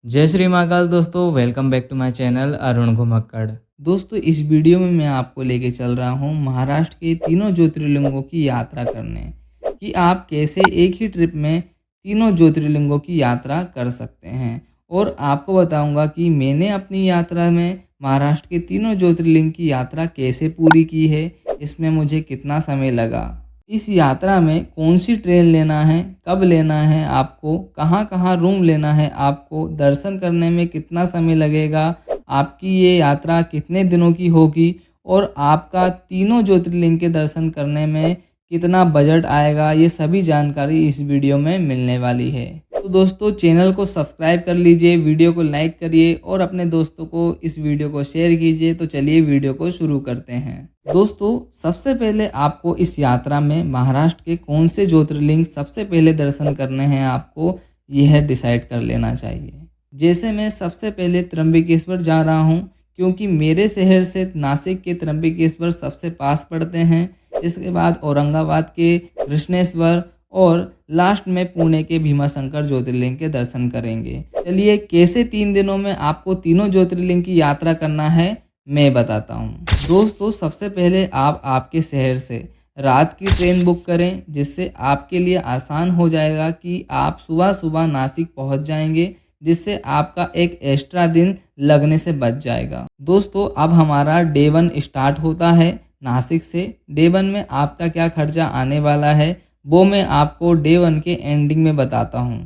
जय श्री महाकाल दोस्तों, welcome back to my channel Arun Ghumakkad. दोस्तों, इस वीडियो में मैं आपको लेके चल रहा हूँ महाराष्ट्र के तीनों ज्योतिर्लिंगों की यात्रा करने कि आप कैसे एक ही ट्रिप में तीनों ज्योतिर्लिंगों की यात्रा कर सकते हैं। और आपको बताऊंगा कि मैंने अपनी यात्रा में महाराष्ट्र के तीनों ज्योतिर्लिंग की यात्रा कैसे पूरी की है, इसमें मुझे कितना समय लगा, इस यात्रा में कौन सी ट्रेन लेना है, कब लेना है आपको, कहाँ कहाँ रूम लेना है आपको, दर्शन करने में कितना समय लगेगा, आपकी ये यात्रा कितने दिनों की होगी और आपका तीनों ज्योतिर्लिंग के दर्शन करने में कितना बजट आएगा, ये सभी जानकारी इस वीडियो में मिलने वाली है। तो दोस्तों, चैनल को सब्सक्राइब कर लीजिए, वीडियो को लाइक करिए और अपने दोस्तों को इस वीडियो को शेयर कीजिए। तो चलिए वीडियो को शुरू करते हैं। दोस्तों, सबसे पहले आपको इस यात्रा में महाराष्ट्र के कौन से ज्योतिर्लिंग सबसे पहले दर्शन करने हैं आपको यह डिसाइड कर लेना चाहिए। जैसे मैं सबसे पहले त्र्यंबकेश्वर जा रहा हूं, क्योंकि मेरे शहर से नासिक के त्र्यंबकेश्वर सबसे पास पड़ते हैं। इसके बाद औरंगाबाद के कृष्णेश्वर और लास्ट में पुणे के भीमाशंकर ज्योतिर्लिंग के दर्शन करेंगे। चलिए, कैसे 3 दिनों में आपको तीनों ज्योतिर्लिंग की यात्रा करना है मैं बताता हूँ। दोस्तों, सबसे पहले आप आपके शहर से रात की ट्रेन बुक करें, जिससे आपके लिए आसान हो जाएगा कि आप सुबह सुबह नासिक पहुँच जाएंगे, जिससे आपका एक एक्स्ट्रा दिन लगने से बच जाएगा। दोस्तों, अब हमारा डे 1 स्टार्ट होता है नासिक से। डे 1 में आपका क्या खर्चा आने वाला है वो मैं आपको डे 1 के एंडिंग में बताता हूँ।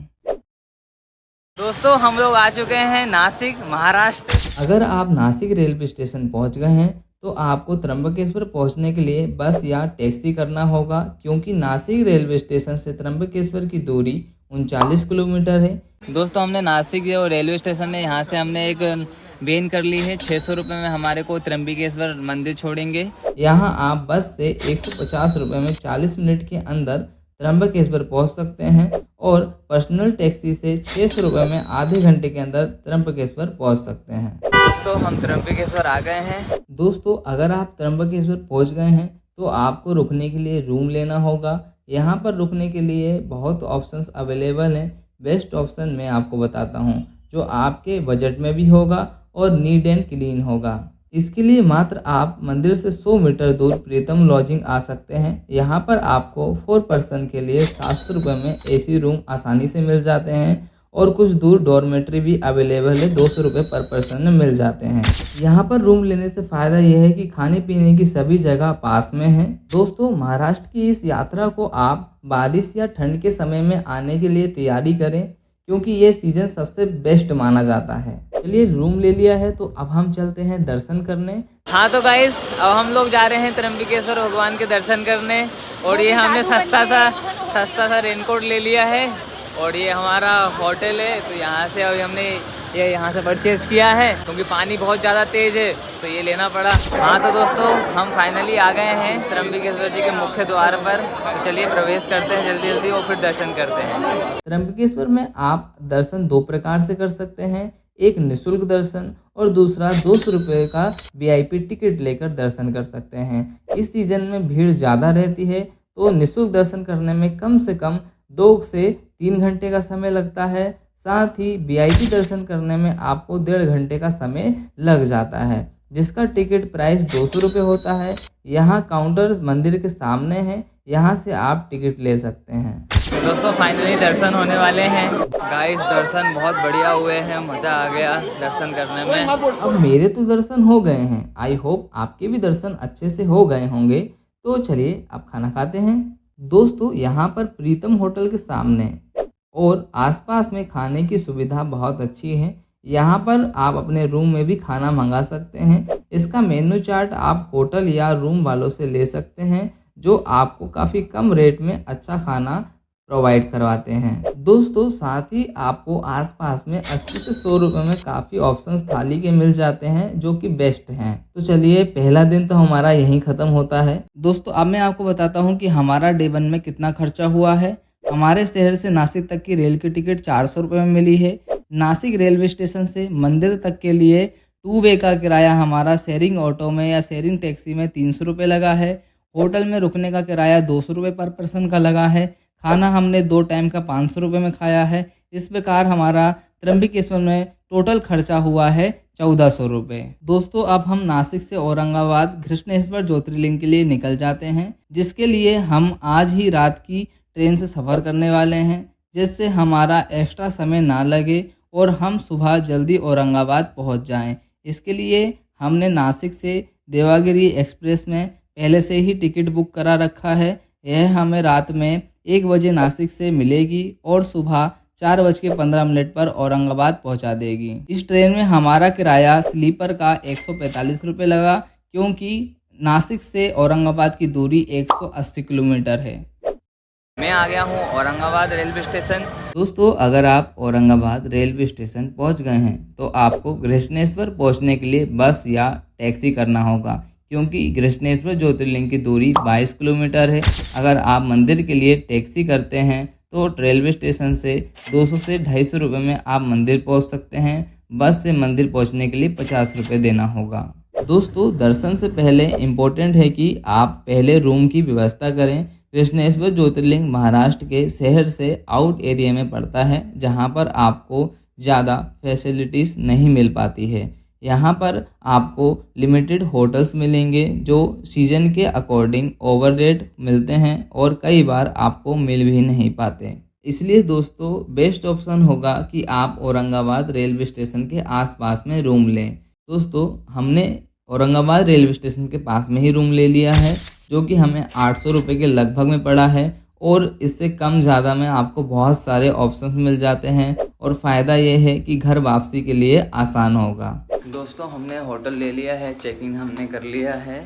दोस्तों, हम लोग आ चुके हैं नासिक, महाराष्ट्र। अगर आप नासिक रेलवे स्टेशन पहुंच गए हैं तो आपको त्र्यंबकेश्वर पहुंचने के लिए बस या टैक्सी करना होगा, क्योंकि नासिक रेलवे स्टेशन से त्र्यंबकेश्वर की दूरी 39 किलोमीटर है। दोस्तों, हमने नासिक जो रेलवे स्टेशन है यहाँ से हमने एक वेन कर ली है। 600 रुपये में हमारे को त्र्यंबकेश्वर मंदिर छोड़ेंगे। यहाँ आप बस से 150 रुपये में 40 मिनट के अंदर त्र्यंबकेश्वर पहुँच सकते हैं और पर्सनल टैक्सी से 600 रुपये में आधे घंटे के अंदर त्र्यंबकेश्वर पहुँच सकते हैं। दोस्तों, हम त्र्यंबकेश्वर आ गए हैं। दोस्तों, अगर आप त्र्यंबकेश्वर पहुँच गए हैं तो आपको रुकने के लिए रूम लेना होगा। यहाँ पर रुकने के लिए बहुत ऑप्शंस अवेलेबल हैं। बेस्ट ऑप्शन मैं आपको बताता हूँ जो आपके बजट में भी होगा और नीट एंड क्लीन होगा। इसके लिए मात्र आप मंदिर से 100 मीटर दूर प्रीतम लॉजिंग आ सकते हैं। यहाँ पर आपको 4 पर्सन के लिए 700 रुपये में एसी रूम आसानी से मिल जाते हैं और कुछ दूर डॉर्मेट्री भी अवेलेबल है, 200 रुपये पर पर्सन में मिल जाते हैं। यहाँ पर रूम लेने से फ़ायदा यह है कि खाने पीने की सभी जगह पास में है। दोस्तों, महाराष्ट्र की इस यात्रा को आप बारिश या ठंड के समय में आने के लिए तैयारी करें, क्योंकि ये सीज़न सबसे बेस्ट माना जाता है। चलिए, रूम ले लिया है तो अब हम चलते हैं दर्शन करने। हाँ तो गाइस, अब हम लोग जा रहे हैं त्र्यंबकेश्वर भगवान के दर्शन करने। और ये हमने सस्ता सा रेनकोट ले लिया है और ये हमारा होटल है। तो यहाँ से अभी हमने ये यहाँ से परचेज़ किया है, क्योंकि पानी बहुत ज़्यादा तेज़ है तो ये लेना पड़ा। हाँ तो दोस्तों, हम फाइनली आ गए हैं त्र्यंबकेश्वर जी के मुख्य द्वार पर। तो चलिए प्रवेश करते हैं जल्दी जल्दी और फिर दर्शन करते हैं। त्र्यंबकेश्वर में आप दर्शन 2 प्रकार से कर सकते हैं, एक निःशुल्क दर्शन और दूसरा 200 रुपये का VIP टिकट लेकर दर्शन कर सकते हैं। इस सीज़न में भीड़ ज़्यादा रहती है तो निःशुल्क दर्शन करने में कम से कम 2 से 3 घंटे का समय लगता है। साथ ही VIP दर्शन करने में आपको 1.5 घंटे का समय लग जाता है, जिसका टिकट प्राइस 200 रुपये होता है। यहाँ काउंटर मंदिर के सामने है, यहाँ से आप टिकट ले सकते हैं। तो दोस्तों, फाइनली दर्शन होने वाले हैं। गाइस, दर्शन बहुत बढ़िया हुए हैं, मज़ा आ गया दर्शन करने में। अब मेरे तो दर्शन हो गए हैं, आई होप आपके भी दर्शन अच्छे से हो गए होंगे। तो चलिए अब खाना खाते हैं। दोस्तों, यहाँ पर प्रीतम होटल के सामने और आसपास में खाने की सुविधा बहुत अच्छी है। यहाँ पर आप अपने रूम में भी खाना मंगा सकते हैं। इसका मेन्यू चार्ट आप होटल या रूम वालों से ले सकते हैं, जो आपको काफ़ी कम रेट में अच्छा खाना प्रोवाइड करवाते हैं। दोस्तों, साथ ही आपको आसपास में 80 से 100 रुपये में काफ़ी ऑप्शंस थाली के मिल जाते हैं, जो कि बेस्ट हैं। तो चलिए, पहला दिन तो हमारा यहीं ख़त्म होता है। दोस्तों, अब मैं आपको बताता हूँ कि हमारा डे 1 में कितना खर्चा हुआ है। हमारे शहर से नासिक तक की रेल की टिकट 400 रुपये में मिली है। नासिक रेलवे स्टेशन से मंदिर तक के लिए 2 वे का किराया हमारा शेयरिंग ऑटो में या शेयरिंग टैक्सी में 300 रुपये लगा है। होटल में रुकने का किराया 200 रुपये पर पर्सन का लगा है। खाना हमने 2 टाइम का 500 रुपये में खाया है। इस प्रकार हमारा त्र्यंबकेश्वर में टोटल खर्चा हुआ है 1400 रुपये। दोस्तों अब हम नासिक से औरंगाबाद घृष्णेश्वर ज्योतिर्लिंग के लिए निकल जाते हैं, जिसके लिए हम आज ही रात की ट्रेन से सफ़र करने वाले हैं, जिससे हमारा एक्स्ट्रा समय ना लगे और हम सुबह जल्दी औरंगाबाद पहुंच जाएं। इसके लिए हमने नासिक से देवागिरी एक्सप्रेस में पहले से ही टिकट बुक करा रखा है। यह हमें रात में 1 बजे नासिक से मिलेगी और सुबह 4:15 पर औरंगाबाद पहुंचा देगी। इस ट्रेन में हमारा किराया स्लीपर का 145 रुपये लगा, क्योंकि नासिक से औरंगाबाद की दूरी 180 किलोमीटर है। मैं आ गया हूँ औरंगाबाद रेलवे स्टेशन। दोस्तों अगर आप औरंगाबाद रेलवे स्टेशन पहुंच गए हैं तो आपको घृष्णेश्वर पहुंचने के लिए बस या टैक्सी करना होगा, क्योंकि घृष्णेश्वर ज्योतिर्लिंग की दूरी 22 किलोमीटर है। अगर आप मंदिर के लिए टैक्सी करते हैं तो रेलवे स्टेशन से 200 से 250 रुपये में आप मंदिर पहुंच सकते हैं। बस से मंदिर पहुंचने के लिए 50 रुपये देना होगा। दोस्तों दर्शन से पहले इम्पोर्टेंट है कि आप पहले रूम की व्यवस्था करें। घृष्णेश्वर ज्योतिर्लिंग महाराष्ट्र के शहर से आउट एरिया में पड़ता है, जहां पर आपको ज़्यादा फैसिलिटीज़ नहीं मिल पाती है। यहाँ पर आपको लिमिटेड होटल्स मिलेंगे जो सीज़न के अकॉर्डिंग ओवर रेट मिलते हैं और कई बार आपको मिल भी नहीं पाते। इसलिए दोस्तों बेस्ट ऑप्शन होगा कि आप औरंगाबाद रेलवे स्टेशन के आसपास में रूम लें। दोस्तों हमने औरंगाबाद रेलवे स्टेशन के पास में ही रूम ले लिया है, जो कि हमें 800 रुपये के लगभग में पड़ा है और इससे कम ज़्यादा में आपको बहुत सारे ऑप्शंस मिल जाते हैं और फ़ायदा ये है कि घर वापसी के लिए आसान होगा। दोस्तों हमने होटल ले लिया है, चेक इन हमने कर लिया है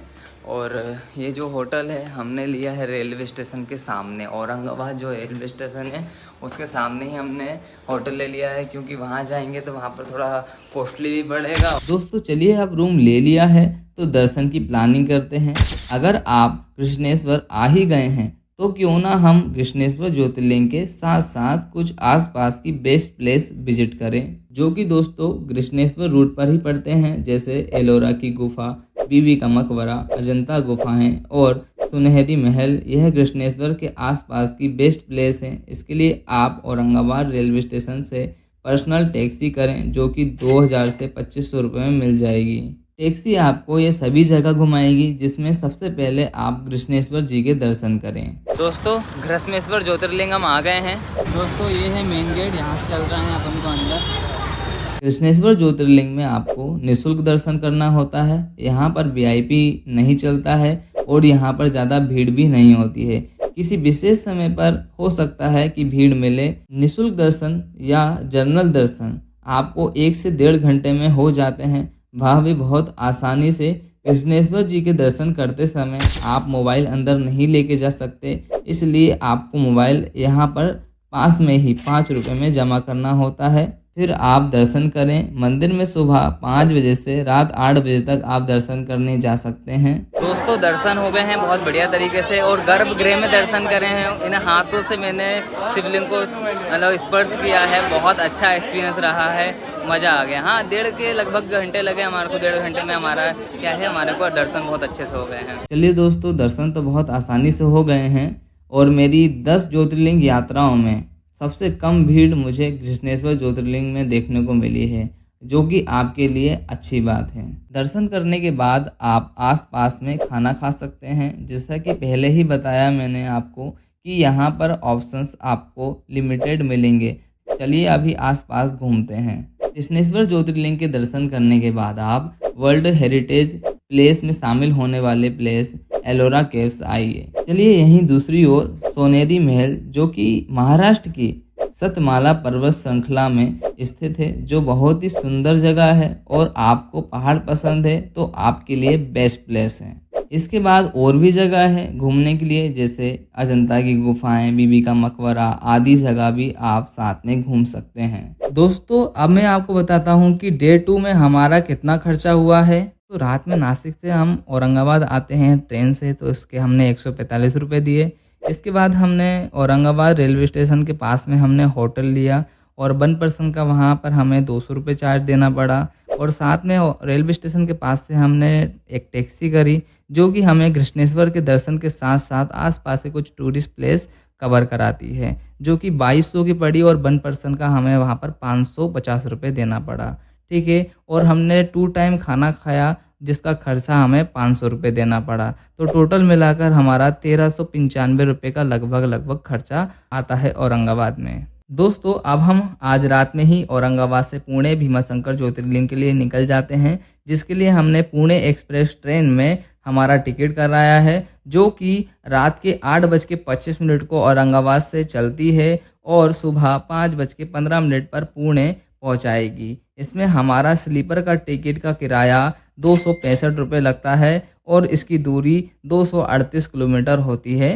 और ये जो होटल है हमने लिया है रेलवे स्टेशन के सामने। औरंगाबाद जो रेलवे स्टेशन है उसके सामने ही हमने होटल ले लिया है, क्योंकि वहाँ जाएंगे तो वहाँ पर थोड़ा कॉस्टली भी बढ़ेगा। दोस्तों चलिए अब रूम ले लिया है तो दर्शन की प्लानिंग करते हैं। अगर आप घृष्णेश्वर आ ही गए हैं तो क्यों ना हम घृष्णेश्वर ज्योतिर्लिंग के साथ साथ कुछ आसपास की बेस्ट प्लेस विजिट करें, जो कि दोस्तों घृष्णेश्वर रूट पर ही पड़ते हैं, जैसे एलोरा की गुफा, बीबी का मकबरा, अजंता गुफाएं और सुनहरी महल। यह घृष्णेश्वर के आसपास की बेस्ट प्लेस हैं। इसके लिए आप औरंगाबाद रेलवे स्टेशन से पर्सनल टैक्सी करें, जो कि 2000 से 2500 रुपये में मिल जाएगी। टैक्सी आपको ये सभी जगह घुमाएगी, जिसमें सबसे पहले आप घृष्णेश्वर जी के दर्शन करें। दोस्तों घृष्णेश्वर ज्योतिर्लिंग हम आ गए हैं। दोस्तों ये है मेन गेट, यहाँ से चल रहे हैं अपन को अंदर। घृष्णेश्वर ज्योतिर्लिंग में आपको निःशुल्क दर्शन करना होता है। यहाँ पर VIP नहीं चलता है और यहाँ पर ज़्यादा भीड़ भी नहीं होती है। किसी विशेष समय पर हो सकता है कि भीड़ मिले। निःशुल्क दर्शन या जनरल दर्शन आपको 1 से 1.5 घंटे में हो जाते हैं। वह भी बहुत आसानी से। घृष्णेश्वर जी के दर्शन करते समय आप मोबाइल अंदर नहीं लेके जा सकते, इसलिए आपको मोबाइल यहाँ पर पास में ही 5 रुपये में जमा करना होता है। फिर आप दर्शन करें। मंदिर में सुबह 5 बजे से रात 8 बजे तक आप दर्शन करने जा सकते हैं। दोस्तों दर्शन हो गए हैं बहुत बढ़िया तरीके से और गर्भगृह में दर्शन करे हैं। इन हाथों से मैंने शिवलिंग को मतलब स्पर्श किया है। बहुत अच्छा एक्सपीरियंस रहा है, मज़ा आ गया। हाँ 1.5 के लगभग घंटे लगे हमारे को। 1.5 घंटे में हमारा क्या है, हमारे को दर्शन बहुत अच्छे से हो गए हैं। चलिए दोस्तों दर्शन तो बहुत आसानी से हो गए हैं और मेरी 10 ज्योतिर्लिंग यात्राओं में सबसे कम भीड़ मुझे घृष्णेश्वर ज्योतिर्लिंग में देखने को मिली है, जो कि आपके लिए अच्छी बात है। दर्शन करने के बाद आप आसपास में खाना खा सकते हैं। जैसा कि पहले ही बताया मैंने आपको कि यहाँ पर ऑप्शंस आपको लिमिटेड मिलेंगे। चलिए अभी आसपास घूमते हैं। घृष्णेश्वर ज्योतिर्लिंग के दर्शन करने के बाद आप वर्ल्ड हेरिटेज प्लेस में शामिल होने वाले प्लेस एलोरा केव्स आइए। चलिए यहीं दूसरी ओर सोनेरी महल, जो कि महाराष्ट्र की सतमाला पर्वत श्रृंखला में स्थित है, जो बहुत ही सुंदर जगह है और आपको पहाड़ पसंद है तो आपके लिए बेस्ट प्लेस है। इसके बाद और भी जगह है घूमने के लिए, जैसे अजंता की गुफाएं, बीबी का मकबरा आदि जगह भी आप साथ में घूम सकते हैं। दोस्तों अब मैं आपको बताता हूं कि डे 2 में हमारा कितना खर्चा हुआ है। तो रात में नासिक से हम औरंगाबाद आते हैं ट्रेन से, तो इसके हमने 145 रुपये दिए। इसके बाद हमने औरंगाबाद रेलवे स्टेशन के पास में हमने होटल लिया और 1 पर्सन का वहाँ पर हमें 200 रुपये चार्ज देना पड़ा। और साथ में रेलवे स्टेशन के पास से हमने एक टैक्सी करी, जो कि हमें घृष्णेश्वर के दर्शन के साथ साथ आसपास के कुछ टूरिस्ट प्लेस कवर कराती है, जो कि 2200 की पड़ी और 1 पर्सन का हमें वहाँ पर 550 रुपये देना पड़ा। ठीक है, और हमने 2 टाइम खाना खाया जिसका खर्चा हमें 500 रुपये देना पड़ा। तो टोटल मिलाकर हमारा 1395 रुपये का लगभग खर्चा आता है औरंगाबाद में। दोस्तों अब हम आज रात में ही औरंगाबाद से पुणे भीमाशंकर ज्योतिर्लिंग के लिए निकल जाते हैं, जिसके लिए हमने पुणे एक्सप्रेस ट्रेन में हमारा टिकट कराया है, जो कि रात के 8:25 को औरंगाबाद से चलती है और सुबह 5:15 पर पुणे पहुंचाएगी। इसमें हमारा स्लीपर का टिकट का किराया 265 रुपये लगता है और इसकी दूरी 238 किलोमीटर होती है।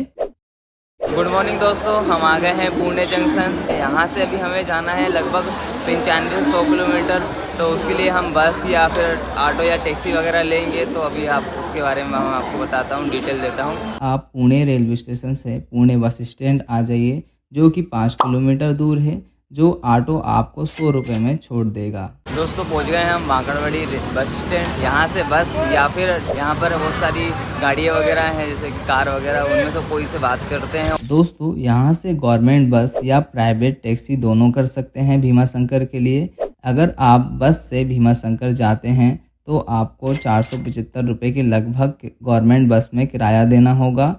गुड मॉर्निंग दोस्तों, हम आ गए हैं पुणे जंक्शन। यहाँ से अभी हमें जाना है लगभग 95-100 किलोमीटर। तो उसके लिए हम बस या फिर ऑटो या टैक्सी वगैरह लेंगे। तो अभी आप उसके बारे में मैं आपको बताता हूँ, डिटेल देता हूँ। आप पुणे रेलवे स्टेशन से पुणे बस स्टैंड आ जाइए, जो कि 5 किलोमीटर दूर है, जो ऑटो आपको 100 रुपये में छोड़ देगा। दोस्तों पहुंच गए हैं हम माकड़वाड़ी बस स्टैंड। यहाँ से बस या फिर यहाँ पर बहुत सारी गाड़ियाँ वगैरह हैं, जैसे कि कार वगैरह, उनमें से कोई से बात करते हैं। दोस्तों यहाँ से गवर्नमेंट बस या प्राइवेट टैक्सी दोनों कर सकते हैं भीमाशंकर के लिए। अगर आप बस से भीमाशंकर जाते हैं तो आपको 475 रुपये के लगभग गवर्नमेंट बस में किराया देना होगा,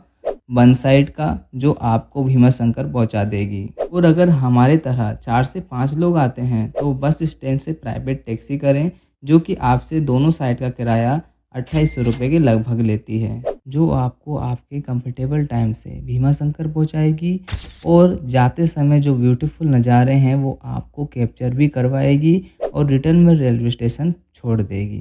वन साइड का, जो आपको भीमाशंकर पहुंचा देगी। और अगर हमारे तरह 4 से 5 लोग आते हैं तो बस स्टैंड से प्राइवेट टैक्सी करें, जो कि आपसे दोनों साइड का किराया 2800 रुपये के लगभग लेती है, जो आपको आपके कंफर्टेबल टाइम से भीमाशंकर पहुंचाएगी और जाते समय जो ब्यूटीफुल नज़ारे हैं वो आपको कैप्चर भी करवाएगी और रिटर्न में रेलवे स्टेशन छोड़ देगी।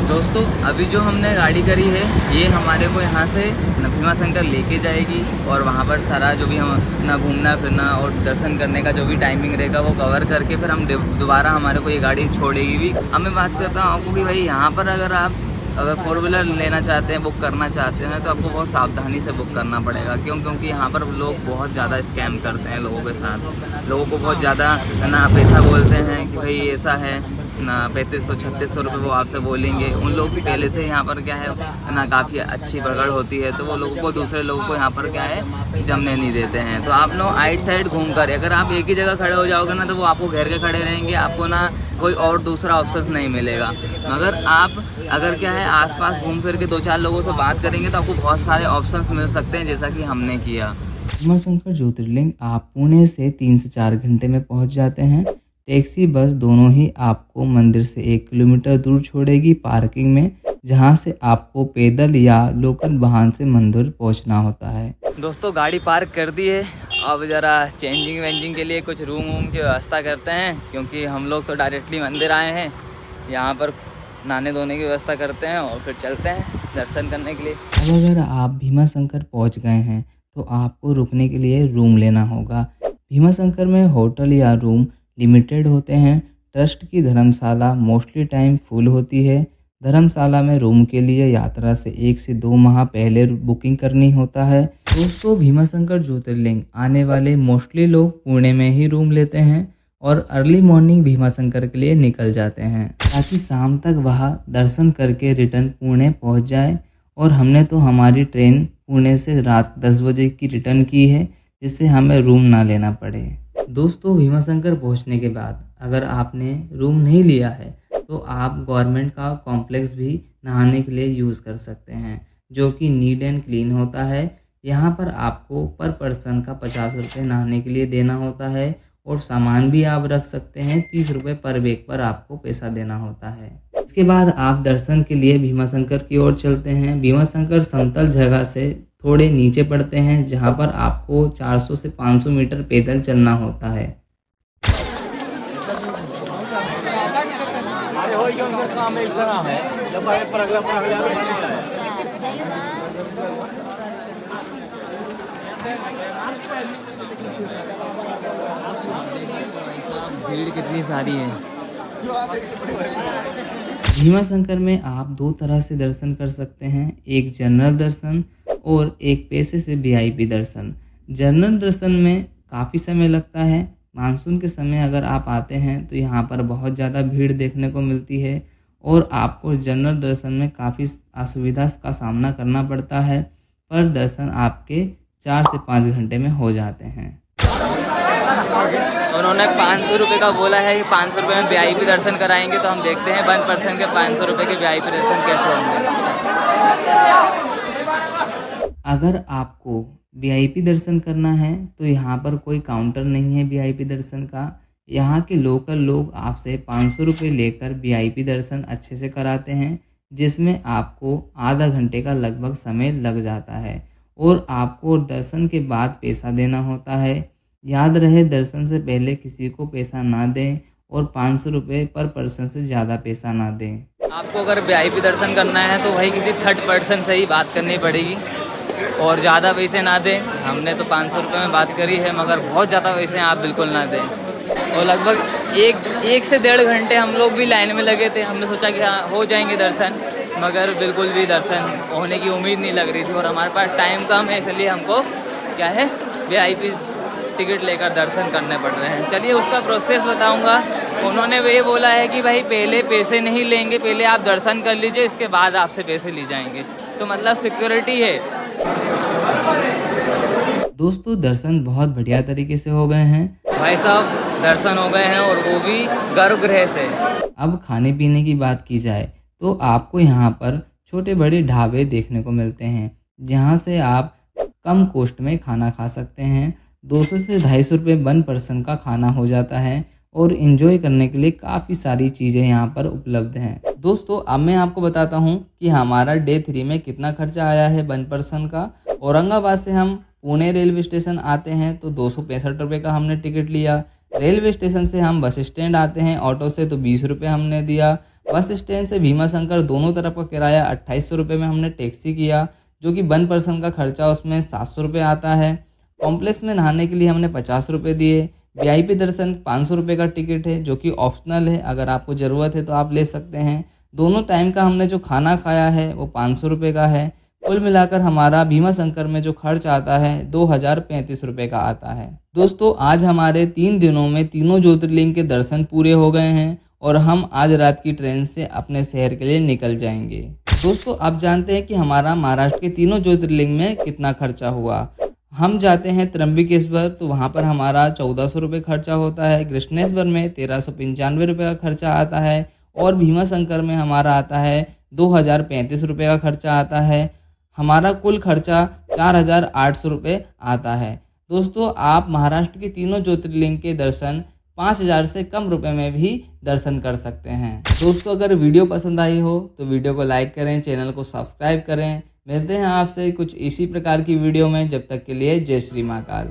दोस्तों अभी जो हमने गाड़ी करी है ये हमारे को यहाँ से भीमाशंकर लेके जाएगी और वहाँ पर सारा जो भी हम ना घूमना फिरना और दर्शन करने का जो भी टाइमिंग रहेगा वो कवर करके फिर हम दोबारा हमारे को ये गाड़ी छोड़ेगी भी। अब मैं बात करता हूँ आपको कि भाई यहाँ पर अगर 4 व्हीलर लेना चाहते हैं, बुक करना चाहते हैं, तो आपको बहुत सावधानी से बुक करना पड़ेगा। क्योंकि यहाँ पर लोग बहुत ज़्यादा स्कैम करते हैं लोगों के साथ। लोगों को बहुत ज़्यादा ना पैसा बोलते हैं कि भाई ऐसा है ना, 3500-3600 रुपये वो आपसे बोलेंगे। उन लोगों की पहले से यहाँ पर क्या है ना काफ़ी अच्छी पकड़ होती है, तो वो लोगों को दूसरे लोगों को यहाँ पर क्या है जमने नहीं देते हैं। तो आप लोग आइट साइड घूम कर, अगर आप एक ही जगह खड़े हो जाओगे ना तो वो आपको घेर के खड़े रहेंगे, आपको ना कोई और दूसरा ऑप्शन नहीं मिलेगा। मगर आप अगर क्या है आसपास घूम फिर के 2-4 लोगों से बात करेंगे तो आपको बहुत सारे ऑप्शंस मिल सकते हैं, जैसा कि हमने किया। भीमाशंकर ज्योतिर्लिंग आप पुणे से 3 से 4 घंटे में पहुंच जाते हैं। टैक्सी बस दोनों ही आपको मंदिर से 1 किलोमीटर दूर छोड़ेगी पार्किंग में, जहां से आपको पैदल या लोकल वाहन से मंदिर पहुंचना होता है। दोस्तों गाड़ी पार्क कर दी है, अब ज़रा चेंजिंग वेंजिंग के लिए कुछ रूम वूम की व्यवस्था करते हैं, क्योंकि हम लोग तो डायरेक्टली मंदिर आए हैं। यहाँ पर नहाने धोने की व्यवस्था करते हैं और फिर चलते हैं दर्शन करने के लिए। अब अगर आप भीमाशंकर पहुँच गए हैं तो आपको रुकने के लिए रूम लेना होगा। भीमाशंकर में होटल या रूम लिमिटेड होते हैं। ट्रस्ट की धर्मशाला मोस्टली टाइम फुल होती है। धर्मशाला में रूम के लिए यात्रा से 1 से 2 माह पहले बुकिंग करनी होता है। दोस्तों भीमाशंकर ज्योतिर्लिंग आने वाले मोस्टली लोग पुणे में ही रूम लेते हैं और अर्ली मॉर्निंग भीमाशंकर के लिए निकल जाते हैं, ताकि शाम तक वह दर्शन करके रिटर्न पुणे पहुंच जाए। और हमने तो हमारी ट्रेन पुणे से रात 10 बजे की रिटर्न की है, जिससे हमें रूम ना लेना पड़े। दोस्तों भीमाशंकर पहुंचने के बाद अगर आपने रूम नहीं लिया है तो आप गवर्नमेंट का कॉम्प्लेक्स भी नहाने के लिए यूज़ कर सकते हैं, जो कि नीट एंड क्लीन होता है। यहाँ पर आपको पर पर्सन का 50 रुपये नहाने के लिए देना होता है और सामान भी आप रख सकते हैं। 30 रुपये पर बैग पर आपको पैसा देना होता है। इसके बाद आप दर्शन के लिए भीमाशंकर की ओर चलते हैं। भीमाशंकर समतल जगह से थोड़े नीचे पड़ते हैं, जहाँ पर आपको 400 से 500 मीटर पैदल चलना होता है। भीड़ कितनी सारी है। भीमाशंकर में आप 2 तरह से दर्शन कर सकते हैं, एक जनरल दर्शन और एक पैसे से वीआईपी दर्शन। जनरल दर्शन में काफ़ी समय लगता है। मानसून के समय अगर आप आते हैं तो यहाँ पर बहुत ज़्यादा भीड़ देखने को मिलती है और आपको जनरल दर्शन में काफ़ी असुविधा का सामना करना पड़ता है, पर दर्शन आपके 4 से 5 घंटे में हो जाते हैं। उन्होंने 500 रुपये का बोला है कि 500 रुपये में VIP दर्शन कराएंगे, तो हम देखते हैं 1 पर्सन के 500 रुपये के VIP दर्शन कैसे होंगे। अगर आपको VIP दर्शन करना है तो यहाँ पर कोई काउंटर नहीं है VIP दर्शन का। यहाँ के लोकल लोग आपसे 500 रुपये लेकर VIP दर्शन अच्छे से कराते हैं, जिसमें आपको आधा घंटे का लगभग समय लग जाता है और आपको दर्शन के बाद पैसा देना होता है। याद रहे, दर्शन से पहले किसी को पैसा ना दें और 500 रुपये पर पर्सन से ज़्यादा पैसा ना दें। आपको अगर VIP दर्शन करना है तो वही किसी थर्ड पर्सन से ही बात करनी पड़ेगी और ज़्यादा पैसे ना दें। हमने तो 500 रुपये में बात करी है, मगर बहुत ज़्यादा पैसे आप बिल्कुल ना दें। और लगभग एक से 1.5 घंटे हम लोग भी लाइन में लगे थे। हमने सोचा कि हाँ हो जाएंगे दर्शन, मगर बिल्कुल भी दर्शन होने की उम्मीद नहीं लग रही थी और हमारे पास टाइम कम है, इसलिए हमको क्या है VIP टिकट लेकर दर्शन करने पड़ रहे हैं। चलिए उसका प्रोसेस बताऊंगा। उन्होंने ये बोला है कि भाई पहले पैसे नहीं लेंगे, पहले आप दर्शन कर लीजिए, इसके बाद आपसे पैसे ली जाएंगे, तो मतलब सिक्योरिटी है। दोस्तों, दर्शन बहुत बढ़िया तरीके से हो गए हैं भाई साहब, दर्शन हो गए हैं और वो भी गर्भगृह से। अब खाने पीने की बात की जाए तो आपको यहाँ पर छोटे बड़े ढाबे देखने को मिलते हैं, जहाँ से आप कम कॉस्ट में खाना खा सकते हैं। 200 से 250 रुपये 1 पर्सन का खाना हो जाता है और इन्जॉय करने के लिए काफ़ी सारी चीज़ें यहाँ पर उपलब्ध हैं। दोस्तों, अब मैं आपको बताता हूँ कि हमारा डे 3 में कितना खर्चा आया है 1 पर्सन का। औरंगाबाद से हम पुणे रेलवे स्टेशन आते हैं तो 265 रुपये का हमने टिकट लिया। रेलवे स्टेशन से हम बस स्टैंड आते हैं ऑटो से तो 20 रुपये हमने दिया। बस स्टैंड से भीमा शंकर दोनों तरफ का किराया 2800 रुपये में हमने टैक्सी किया, जो कि 1 पर्सन का खर्चा उसमें 700 रुपये आता है। कॉम्प्लेक्स में नहाने के लिए हमने 50 रुपये दिए। VIP दर्शन 500 रुपये का टिकट है, जो कि ऑप्शनल है, अगर आपको ज़रूरत है तो आप ले सकते हैं। दोनों टाइम का हमने जो खाना खाया है वो 500 रुपये का है। कुल मिलाकर हमारा भीमा शंकर में जो खर्च आता है 2035 रुपये का आता है। दोस्तों, आज हमारे 3 दिनों में तीनों ज्योतिर्लिंग के दर्शन पूरे हो गए हैं और हम आज रात की ट्रेन से अपने शहर के लिए निकल जाएंगे। दोस्तों, आप जानते हैं कि हमारा महाराष्ट्र के तीनों ज्योतिर्लिंग में कितना खर्चा हुआ। हम जाते हैं त्र्यंबकेश्वर तो वहाँ पर हमारा 1400 रुपये खर्चा होता है। कृष्णेश्वर में 1395 रुपये का खर्चा आता है और भीमा शंकर में हमारा आता है 2035 रुपये का खर्चा आता है। हमारा कुल खर्चा 4800 रुपये आता है। दोस्तों, आप महाराष्ट्र के तीनों ज्योतिर्लिंग के दर्शन 5000 से कम रुपए में भी दर्शन कर सकते हैं। दोस्तों, अगर वीडियो पसंद आई हो तो वीडियो को लाइक करें, चैनल को सब्सक्राइब करें। मिलते हैं आपसे कुछ इसी प्रकार की वीडियो में, जब तक के लिए जय श्री महाकाल।